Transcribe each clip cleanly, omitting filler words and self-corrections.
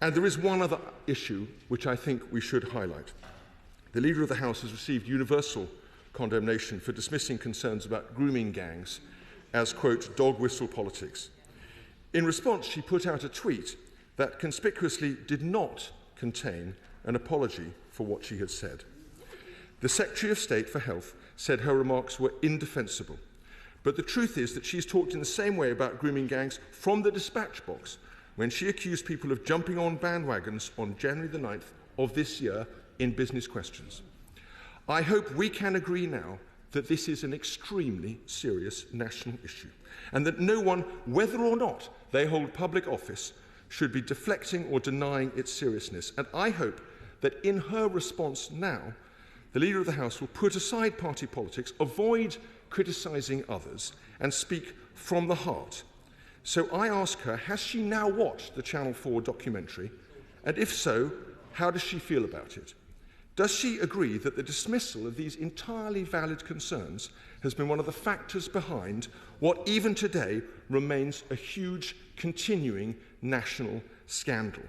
And there is one other issue which I think we should highlight. The Leader of the House has received universal condemnation for dismissing concerns about grooming gangs as, quote, dog whistle politics. In response, she put out a tweet that conspicuously did not contain an apology for what she had said. The Secretary of State for Health said her remarks were indefensible. But the truth is that she's talked in the same way about grooming gangs from the dispatch box when she accused people of jumping on bandwagons on January the 9th of this year in Business Questions. I hope we can agree now that this is an extremely serious national issue and that no one, whether or not they hold public office, should be deflecting or denying its seriousness. And I hope that in her response now, the Leader of the House will put aside party politics, avoid criticising others, and speak from the heart. So I ask her, has she now watched the Channel 4 documentary? And if so, how does she feel about it? Does she agree that the dismissal of these entirely valid concerns has been one of the factors behind what even today remains a huge, continuing national scandal?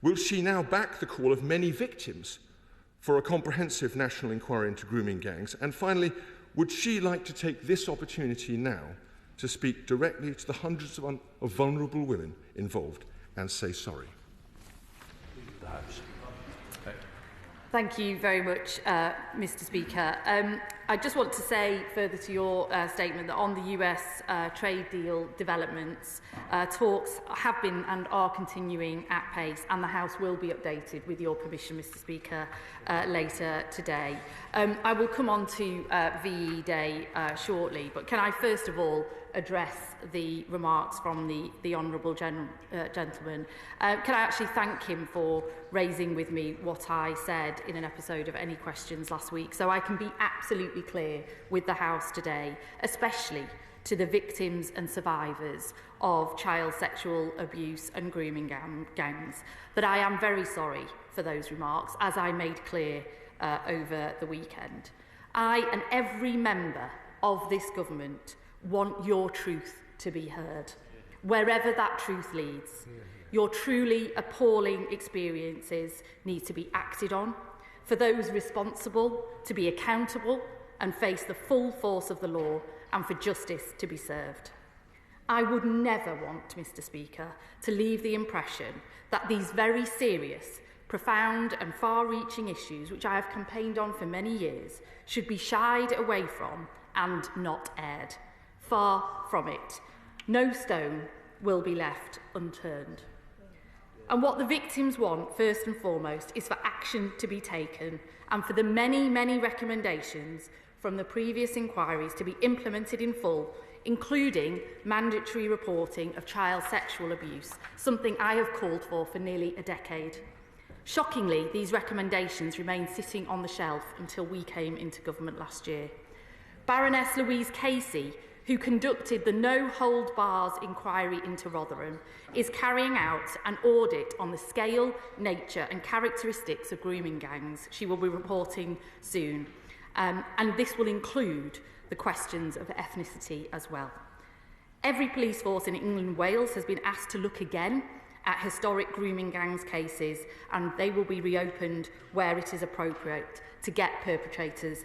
Will she now back the call of many victims for a comprehensive national inquiry into grooming gangs? And finally, would she like to take this opportunity now to speak directly to the hundreds of vulnerable women involved and say sorry? Thank you very much, Mr. Speaker. I just want to say further to your statement that on the US trade deal developments, talks have been and are continuing at pace, and the House will be updated with your permission, Mr. Speaker, later today. I will come on to VE Day shortly, but can I first of all address the remarks from the Honourable Gentleman? Can I actually thank him for raising with me what I said in an episode of Any Questions last week, so I can be absolutely clear with the House today, especially to the victims and survivors of child sexual abuse and grooming gangs, that I am very sorry for those remarks, as I made clear over the weekend. I and every member of this government want your truth to be heard, wherever that truth leads. Your truly appalling experiences need to be acted on, for those responsible to be accountable and face the full force of the law, and for justice to be served. I would never want, Mr. Speaker, to leave the impression that these very serious, profound and far-reaching issues, which I have campaigned on for many years, should be shied away from and not aired. Far from it. No stone will be left unturned. And what the victims want, first and foremost, is for action to be taken and for the many, many recommendations from the previous inquiries to be implemented in full, including mandatory reporting of child sexual abuse, something I have called for nearly a decade. Shockingly, these recommendations remained sitting on the shelf until we came into government last year. Baroness Louise Casey, who conducted the no-hold-bars inquiry into Rotherham, is carrying out an audit on the scale, nature and characteristics of grooming gangs. She will be reporting soon. And this will include the questions of ethnicity as well. Every police force in England and Wales has been asked to look again at historic grooming gangs cases, and they will be reopened where it is appropriate to get perpetrators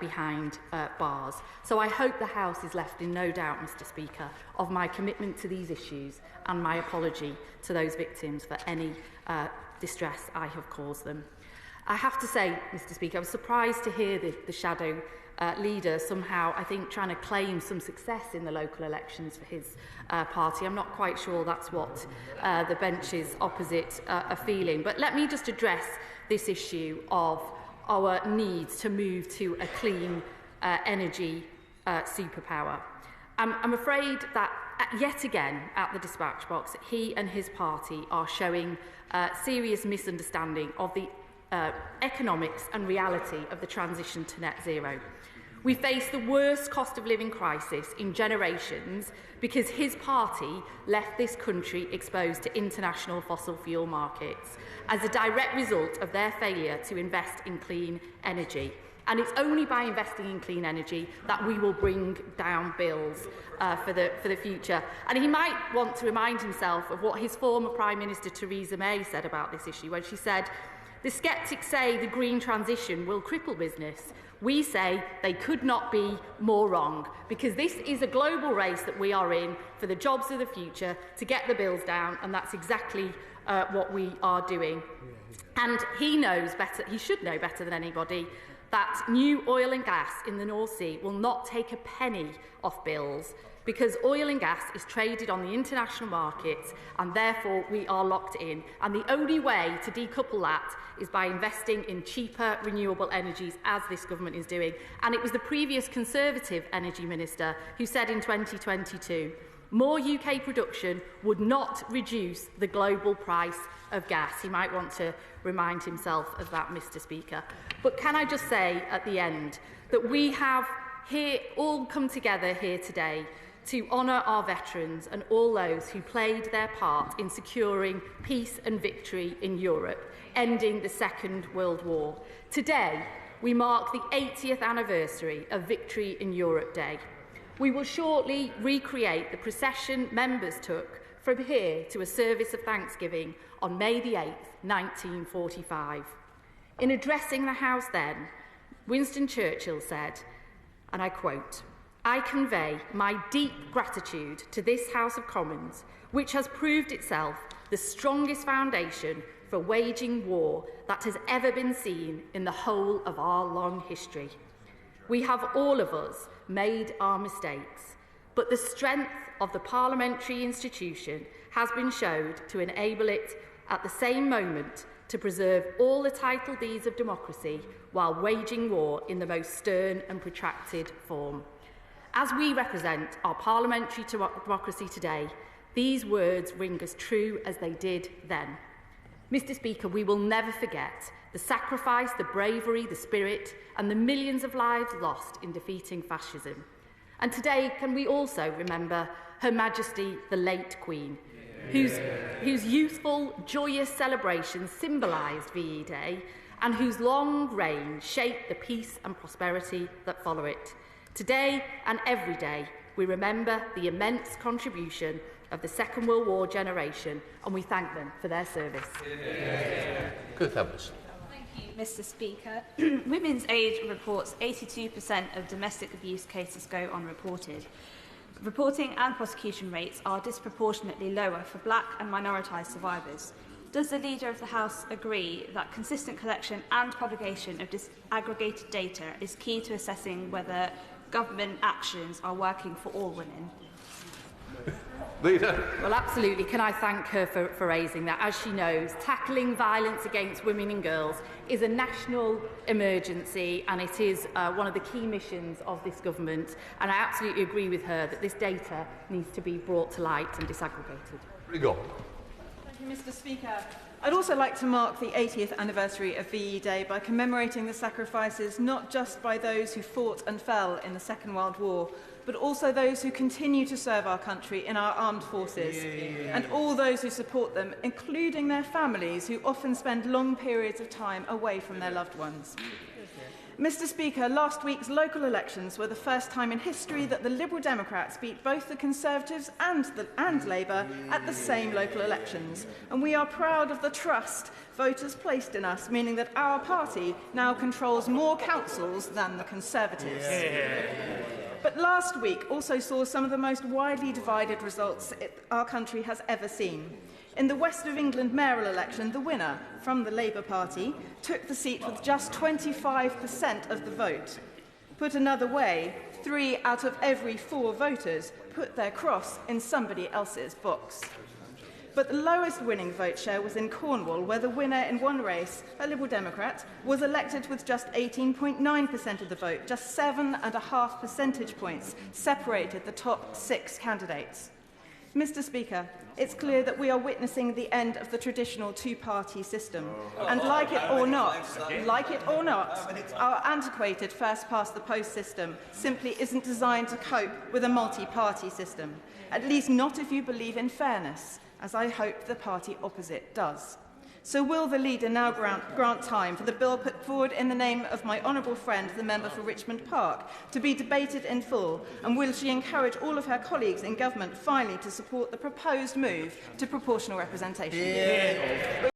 behind bars. So I hope the House is left in no doubt, Mr. Speaker, of my commitment to these issues and my apology to those victims for any distress I have caused them. I have to say, Mr. Speaker, I was surprised to hear the Shadow Leader somehow, I think, trying to claim some success in the local elections for his party. I'm not quite sure that's what the benches opposite are feeling. But let me just address this issue of our needs to move to a clean energy superpower. I'm afraid that yet again at the dispatch box, he and his party are showing serious misunderstanding of the economics and reality of the transition to net zero. We face the worst cost of living crisis in generations because his party left this country exposed to international fossil fuel markets as a direct result of their failure to invest in clean energy. And it's only by investing in clean energy that we will bring down bills for the future. And he might want to remind himself of what his former Prime Minister Theresa May said about this issue when she said, "The sceptics say the green transition will cripple business. We say they could not be more wrong, because this is a global race that we are in for the jobs of the future, to get the bills down, and that's exactly what we are doing." And he knows better, he should know better than anybody, that new oil and gas in the North Sea will not take a penny off bills, because oil and gas is traded on the international markets, and therefore we are locked in. And the only way to decouple that is by investing in cheaper renewable energies, as this government is doing. And it was the previous Conservative Energy Minister who said in 2022, more UK production would not reduce the global price of gas. He might want to remind himself of that, Mr. Speaker. But can I just say at the end that we have here all come together here today to honour our veterans and all those who played their part in securing peace and victory in Europe, ending the Second World War. Today, we mark the 80th anniversary of Victory in Europe Day. We will shortly recreate the procession members took from here to a service of thanksgiving on May the 8th, 1945. In addressing the House then, Winston Churchill said, and I quote, "I convey my deep gratitude to this House of Commons, which has proved itself the strongest foundation for waging war that has ever been seen in the whole of our long history. We have all of us made our mistakes, but the strength of the parliamentary institution has been showed to enable it at the same moment to preserve all the title deeds of democracy while waging war in the most stern and protracted form." As we represent our parliamentary democracy today, these words ring as true as they did then. Mr. Speaker, we will never forget the sacrifice, the bravery, the spirit, and the millions of lives lost in defeating fascism. And today, can we also remember Her Majesty the late Queen, whose youthful, joyous celebrations symbolised VE Day, and whose long reign shaped the peace and prosperity that follow it. Today and every day, we remember the immense contribution of the Second World War generation, and we thank them for their service. Good, thanks. Thank you, Mr. Speaker. Women's Aid reports 82% of domestic abuse cases go unreported. Reporting and prosecution rates are disproportionately lower for black and minoritised survivors. Does the Leader of the House agree that consistent collection and publication of disaggregated data is key to assessing whether government actions are working for all women? Leader. Well, absolutely. Can I thank her for raising that? As she knows, tackling violence against women and girls is a national emergency, and it is one of the key missions of this government. And I absolutely agree with her that this data needs to be brought to light and disaggregated. Rigo. Thank you, Mr. Speaker. I'd also like to mark the 80th anniversary of VE Day by commemorating the sacrifices not just by those who fought and fell in the Second World War, but also those who continue to serve our country in our armed forces, and all those who support them, including their families, who often spend long periods of time away from their loved ones. Mr. Speaker, last week's local elections were the first time in history that the Liberal Democrats beat both the Conservatives and Labour at the same local elections. And we are proud of the trust voters placed in us, meaning that our party now controls more councils than the Conservatives. But last week also saw some of the most widely divided results our country has ever seen. In the West of England mayoral election, the winner, from the Labour Party, took the seat with just 25% of the vote. Put another way, 3 out of every 4 voters put their cross in somebody else's box. But the lowest winning vote share was in Cornwall, where the winner in one race, a Liberal Democrat, was elected with just 18.9% of the vote. Just 7.5 percentage points separated the top 6 candidates. Mr. Speaker, it's clear that we are witnessing the end of the traditional two-party system. And like it or not, our antiquated first-past-the-post system simply isn't designed to cope with a multi-party system, at least not if you believe in fairness, as I hope the party opposite does. So will the leader now grant time for the bill put forward in the name of my honourable friend, the member for Richmond Park, to be debated in full? And will she encourage all of her colleagues in government finally to support the proposed move to proportional representation? Yeah.